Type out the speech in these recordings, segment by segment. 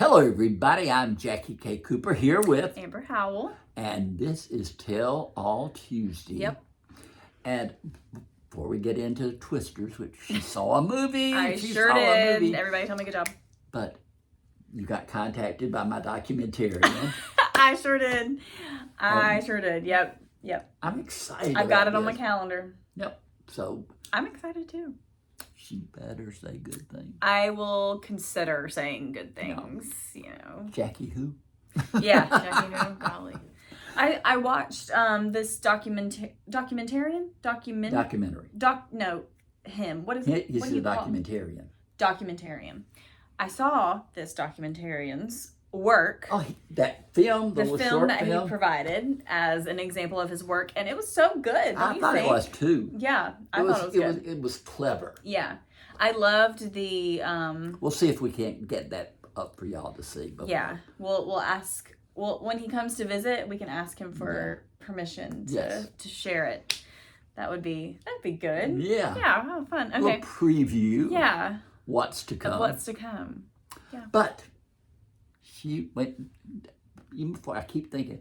Hello, everybody. I'm Jackie K. Cooper here with Amber Howell. And this is Tell All Tuesday. Yep. And before we get into Twisters, which she saw a movie. I she sure saw did. A movie, Everybody told me good job. but you got contacted by my documentarian. I sure did. I sure did. Yep. I'm excited. I've got it about on my this. calendar. Yep. So I'm excited too. she better say good things. I will consider saying good things. You know. Jackie who? Yeah, Jackie. No, golly. I watched this documentary. Him. What is it? He's What do a you call it? documentarian. Documentarian. I saw this documentarian's work. Oh, that film, The little film short that film. he provided as an example of his work, and it was so good. I thought it was too. Yeah, I thought it was good. It was clever. Yeah, I loved the. We'll see if we can't get that up for y'all to see. But Yeah, we'll ask. Well, when he comes to visit, we can ask him for permission to share it. That'd be good. Yeah. Yeah, how fun. Okay. A little preview. Yeah. What's to come. Of what's to come. Yeah. But she went, even before, I keep thinking,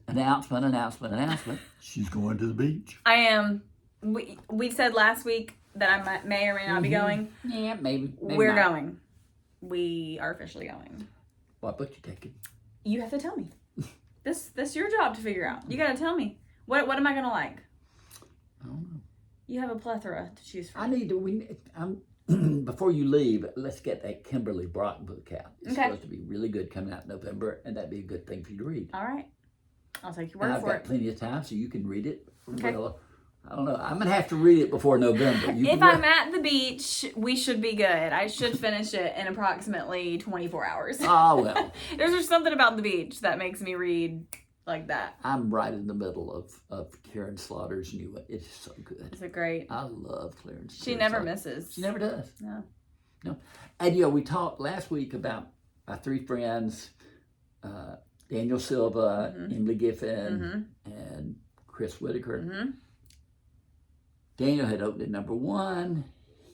announcement. She's going to the beach. I am. We said last week that I may or may not be going. Yeah, maybe We're not. going. We are officially going. What book you taking? You have to tell me. This your job to figure out. You got to tell me. What am I going to like? I don't know. You have a plethora to choose from. Before you leave, let's get that Kimberly Brock book out. It's Okay. supposed to be really good coming out in November, and that'd be a good thing for you to read. All right. I'll take your And word I've for got it. plenty of time, so you can read it. Okay. Well, I don't know. I'm going to have to read it before November. If I'm at the beach, we should be good. I should finish it in approximately 24 hours. Oh, well. There's just something about the beach that makes me read like that. I'm right in the middle of Karen Slaughter's new one. It's so good. It's a great. I love Clarence. She never misses. She never does. No. And we talked last week about our three friends, Daniel Silva, Emily Giffen, and Chris Whitaker. Mm-hmm. Daniel had opened at number 1.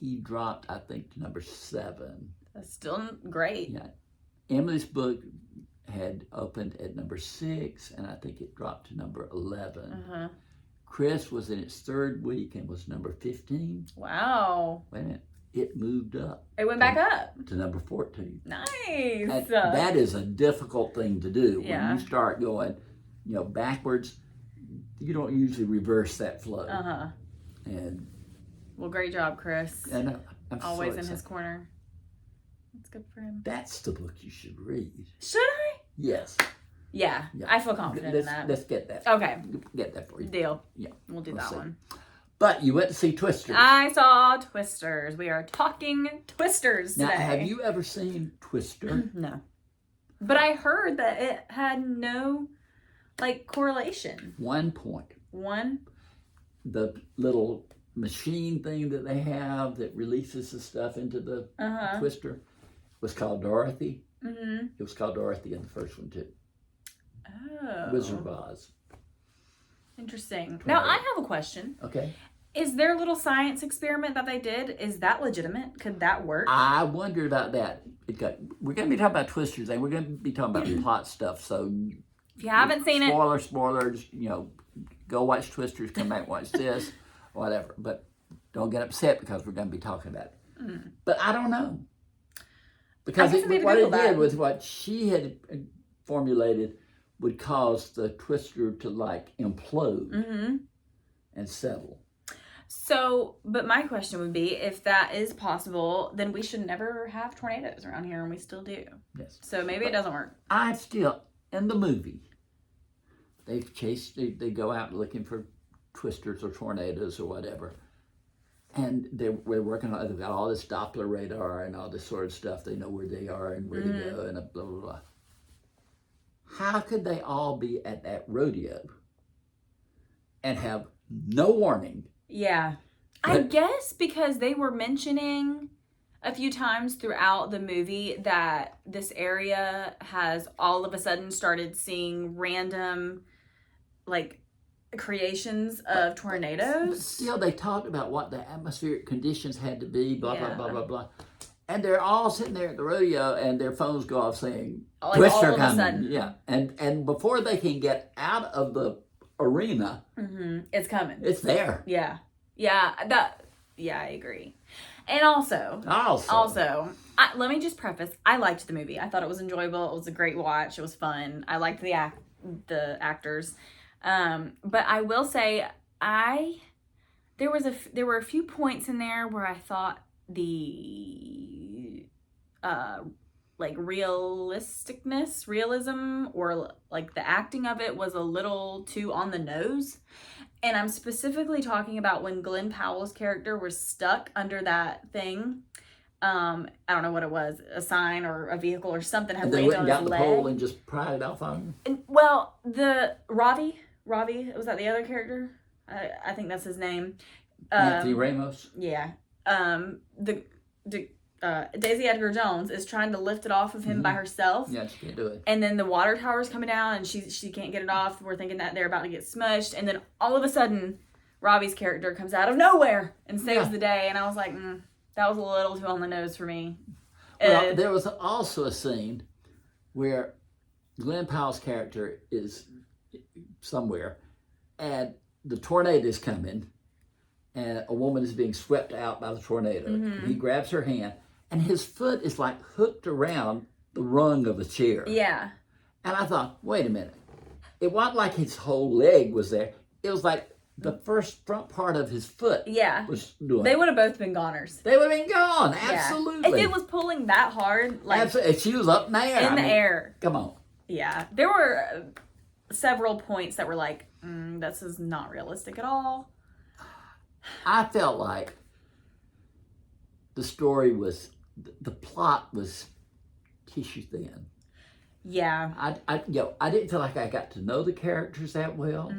He dropped, I think, to number 7. That's still great. Yeah. Emily's book had opened at number 6, and I think it dropped to number 11. Uh-huh. Chris was in its 3rd week and was number 15. Wow. Wait a minute. It moved up. It went back up. To number 14. Nice. That is a difficult thing to do. Yeah. When you start going, backwards, you don't usually reverse that flow. Uh-huh. And Well, great job, Chris. I'm Always so in his excited. corner. That's good for him. That's the book you should read. Should I? Yes. Yeah. I feel confident in that. Let's get that. Okay. Get that for you. Deal. Yeah. We'll do We'll that see. one. But you went to see Twisters. I saw Twisters. We are talking Twisters today. Now, have you ever seen Twister? No. But I heard that it had no, correlation. 1 point. One? The little machine thing that they have that releases the stuff into the Twister was called Dorothy. Mm-hmm. It was called Dorothy in the first one too. Oh. Wizard of Oz. Interesting. Now, I have a question. Okay. Is their little science experiment that they did, is that legitimate? Could that work? I wondered about that. We're going to be talking about Twisters, and we're going to be talking about plot stuff. So, If you haven't seen it, spoilers. Go watch Twisters. Come back and watch this, whatever. But don't get upset because we're going to be talking about it. Mm. But I don't know because I guess I need to what it Google did that. was what she had formulated would cause the Twister to implode and settle. So, but my question would be, if that is possible, then we should never have tornadoes around here, and we still do. Yes. So maybe it doesn't work. In the movie, they go out looking for twisters or tornadoes or whatever. And we're working on, they've got all this Doppler radar and all this sort of stuff. They know where they are and where to go and blah, blah, blah. How could they all be at that rodeo and have no warning? Yeah. I guess because they were mentioning a few times throughout the movie that this area has all of a sudden started seeing random, creations of tornadoes. But still, they talked about what the atmospheric conditions had to be, blah, Yeah. blah, blah, blah, blah. And they're all sitting there at the rodeo, and their phones go off saying, Like Twister all of a coming. sudden. Yeah. And before they can get out of the arena, it's coming. it's there. Yeah. Yeah. I agree. And also, let me just preface, I liked the movie. I thought it was enjoyable. It was a great watch. It was fun. I liked the actors. But I will say, there were a few points in there where I thought the realism, or like the acting of it was a little too on the nose. And I'm specifically talking about when Glenn Powell's character was stuck under that thing. I don't know what it was, a sign or a vehicle or something had landed on his leg. And they went and got the pole and just pried it off on him. And, well, the Ravi, was that the other character? I think that's his name. Anthony Ramos. Yeah. Daisy Edgar Jones is trying to lift it off of him by herself. Yeah, she can't do it. And then the water tower's coming down, and she can't get it off. We're thinking that they're about to get smushed, and then all of a sudden, Robbie's character comes out of nowhere and saves the day. And I was like, that was a little too on the nose for me. Well, there was also a scene where Glenn Powell's character is somewhere, and the tornado is coming, and a woman is being swept out by the tornado. He grabs her hand, and his foot is like hooked around the rung of a chair. Yeah. And I thought, wait a minute. It wasn't like his whole leg was there. It was like the front part of his foot was doing. They would have both been goners. They would have been gone. Absolutely. If it was pulling that hard, like absolutely. If she was up in the air. In the air. Come on. Yeah. There were several points that were like, this is not realistic at all. I felt like the story was, the plot was tissue thin. Yeah. I didn't feel like I got to know the characters that well.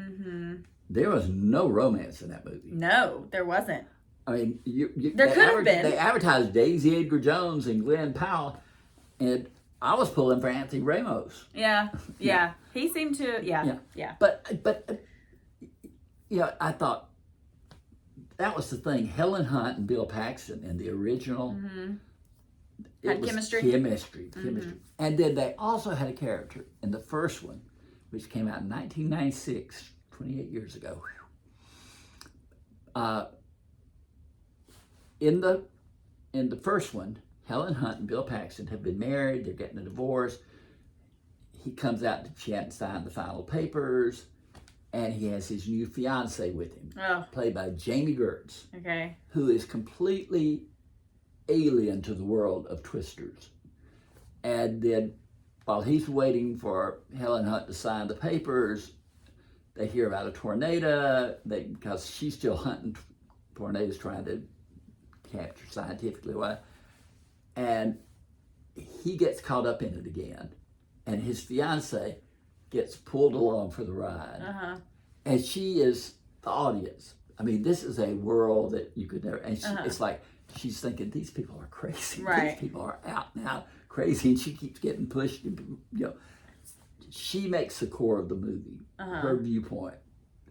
There was no romance in that movie. No, there wasn't. I mean, there could have been. They advertised Daisy Edgar Jones and Glenn Powell, and I was pulling for Anthony Ramos. Yeah. He seemed to. Yeah. But I thought that was the thing. Helen Hunt and Bill Paxton in the original had chemistry. Chemistry. And then they also had a character in the first one, which came out in 1996, 28 years ago. In the first one, Helen Hunt and Bill Paxton have been married. They're getting a divorce. He comes out that she hadn't signed the final papers, and he has his new fiance with him, played by Jamie Gertz, who is completely alien to the world of Twisters. And then while he's waiting for Helen Hunt to sign the papers, they hear about a tornado, because she's still hunting tornadoes, trying to capture scientifically what. And he gets caught up in it again, and his fiance gets pulled along for the ride. And she is the audience. I mean, this is a world that you could never, and it's like, she's thinking, these people are crazy. Right. These people are out and out crazy, and she keeps getting pushed. She makes the core of the movie, her viewpoint,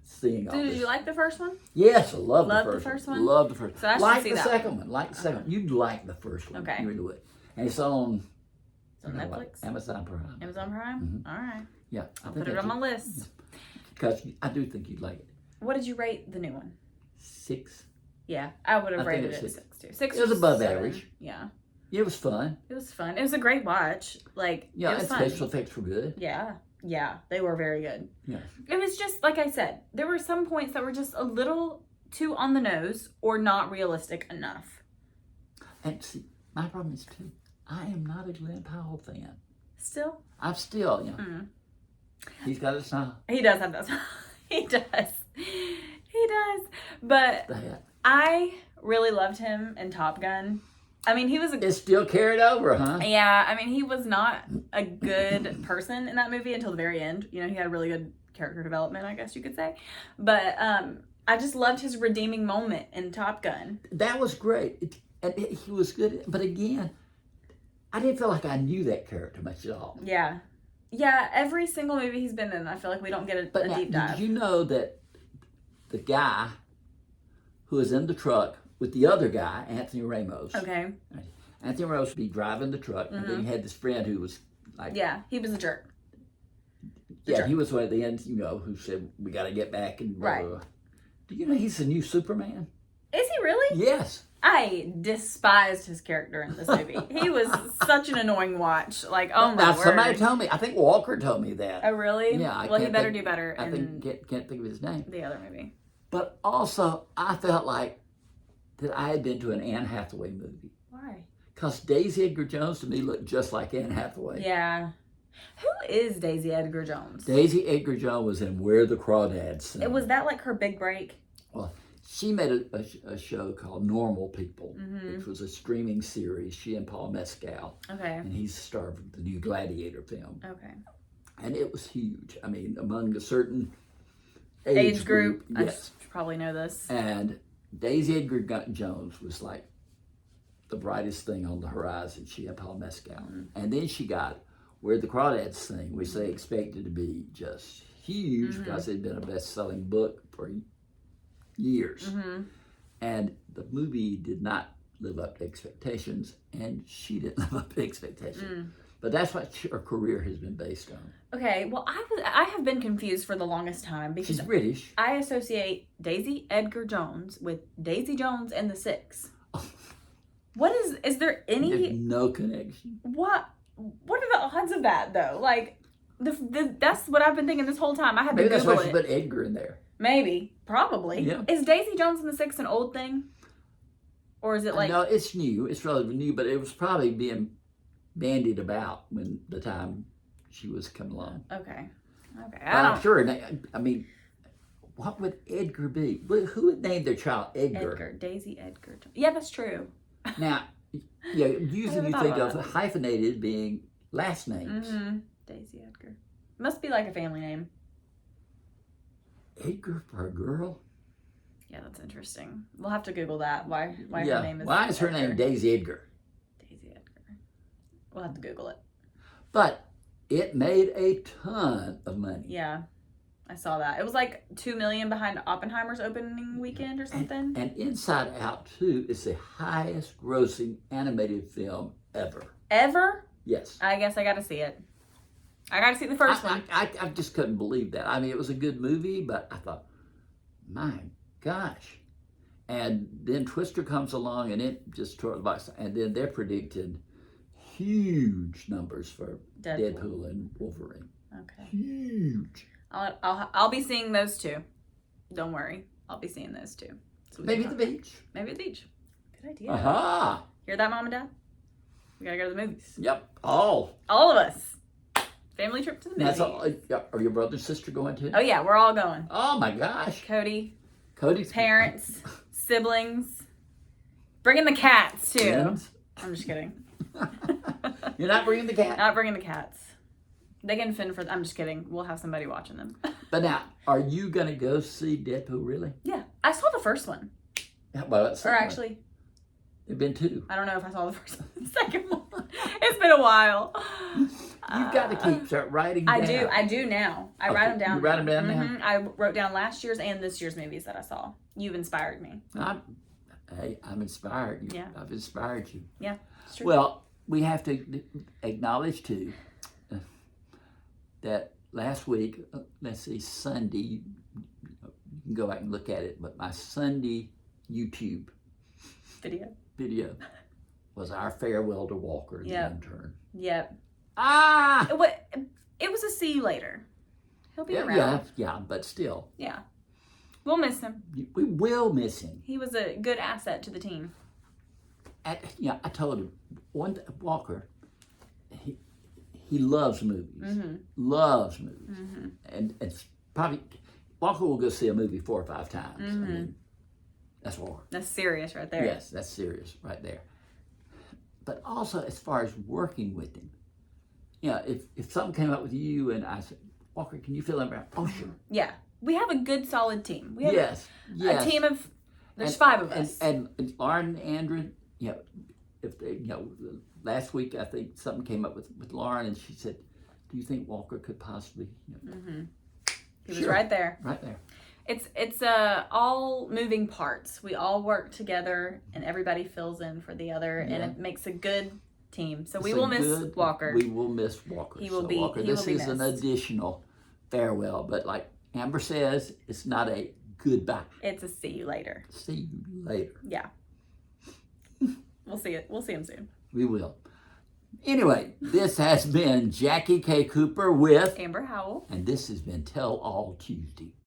seeing all this. Did you like the first one? Yes, I love the first one. Love the first one. So I should like see the that second one. Like the second one. You'd like the first one. Okay. You really would. And it's on Netflix? Amazon Prime. Amazon Prime? All right. Yeah. I'll put it on my list. Because I do think you'd like it. What did you rate the new one? 6. Yeah, I would have rated it a 6 too. 6 it was above 7. average. Yeah. It was fun. It was fun. It was a great watch. Like, yeah, it was and fun. special effects were good. Yeah, they were very good. Yeah. It was just, like I said, there were some points that were just a little too on the nose or not realistic enough. And see, my problem is too, I am not a Glenn Powell fan. Still? I'm still, He's got a style. He does have that style. He does. But I really loved him in Top Gun. I mean, he was It's still carried over, huh? Yeah, I mean, he was not a good person in that movie until the very end. You know, he had a really good character development, I guess you could say. But I just loved his redeeming moment in Top Gun. That was great. And he was good. But again, I didn't feel like I knew that character much at all. Yeah. Yeah, every single movie he's been in, I feel like we don't get a deep dive. Did you know that the guy who was in the truck with the other guy, Anthony Ramos, Anthony Rose would be driving the truck, and then he had this friend who was like, Yeah, he was a jerk. he was one of the ends, who said we got to get back and blah, blah, blah. Do you know he's the new Superman? Is he really? Yes. I despised his character in this movie. He was such an annoying watch. Like, oh my word. Somebody told me. I think Walker told me that. Oh, really? Yeah. Well, he better do better. I can't think of his name. The other movie. But also, I felt like that I had been to an Anne Hathaway movie. Why? Because Daisy Edgar Jones to me looked just like Anne Hathaway. Yeah. Who is Daisy Edgar Jones? Daisy Edgar Jones was in Where the Crawdads Sing. Was that like her big break? Well, she made a show called Normal People, which was a streaming series. She and Paul Mescal. Okay. And he's the star of the new Gladiator film. Okay. And it was huge. I mean, among a certain age group. Yes. I should probably know this. And Daisy Edgar Jones was like the brightest thing on the horizon. She and Paul Mescal. And then she got Where the Crawdads Sing, which they expected to be just huge because it had been a best-selling book for years. And the movie did not live up to expectations, and she didn't live up to expectations. But that's what her career has been based on. Okay, well, I have been confused for the longest time because She's British. I associate Daisy Edgar Jones with Daisy Jones and the Six. What is there any? There's no connection. What are the odds of that though? Like, that's what I've been thinking this whole time. I had Maybe to that's Google why she put Edgar in there. Maybe, probably. Yeah. Is Daisy Jones and the Six an old thing, or is it like? No, it's new. It's relatively new, but it was probably being bandied about when the time she was coming along. Okay. I'm sure. I mean, what would Edgar be? Who would name their child Edgar? Daisy Edgar. Yeah, that's true. Now, usually you think of hyphenated being last names. Daisy Edgar. Must be like a family name. Edgar for a girl? Yeah, that's interesting. We'll have to Google that. Why her name is Why is her name Daisy Edgar? Daisy Edgar. We'll have to Google it. But it made a ton of money. Yeah, I saw that. It was like $2 million behind Oppenheimer's opening weekend or something. And Inside Out 2 is the highest grossing animated film ever. Ever? Yes. I guess I got to see it. I got to see the first one. I just couldn't believe that. I mean, it was a good movie, but I thought, my gosh. And then Twister comes along and it just tore the box. And then they're predicting huge numbers for Deadpool and Wolverine. Okay. Huge. I'll be seeing those two. Don't worry. I'll be seeing those two. So maybe at the beach. Maybe at the beach. Good idea. Aha. Hear that, Mom and Dad? We gotta go to the movies. Yep. All of us. Family trip to the movies. That's all. Are your brother and sister going too? Oh yeah, we're all going. Oh my gosh. Cody's parents, siblings, bringing the cats too. Friends? I'm just kidding. You're not bringing the cat? Not bringing the cats. They can fend for. I'm just kidding. We'll have somebody watching them. But now, are you gonna go see Deadpool? Really? Yeah, I saw the first one. Well, or actually, there've been two. I don't know if I saw the first one. The second one. It's been a while. You've got to start writing down. I do now. I write them down. You write them down now? I wrote down last year's and this year's movies that I saw. You've inspired me. I'm inspired. Yeah. I've inspired you. Yeah, it's true. Well, we have to acknowledge too that last week, let's see, Sunday, you can go back and look at it, but my Sunday YouTube video was our farewell to Walker, the intern. Yep. Ah! It was a see you later. He'll be around. Yeah, but still. Yeah. We'll miss him. We will miss him. He was a good asset to the team. I told him, Walker, he loves movies. Loves movies. And probably, Walker will go see a movie 4 or 5 times. I mean, that's Walker. That's serious right there. Yes, that's serious right there. But also, as far as working with him, if something came up with you and I said, Walker, can you fill in? Oh, sure. Yeah. We have a good, solid team. We have yes. a team of, there's 5 of us. And Lauren and Andrew, if they, last week I think something came up with Lauren and she said, do you think Walker could possibly, He was right there. Right there. It's all moving parts. We all work together, and everybody fills in for the other, and it makes a good team. So we will miss Walker. We will miss Walker. He will so be. Walker, He this will be is an missed. additional farewell, but like Amber says, it's not a goodbye. It's a see you later. See you later. Yeah. We'll see it. We'll see him soon. We will. Anyway, this has been Jackie K. Cooper with Amber Howell. and this has been Tell All Tuesday.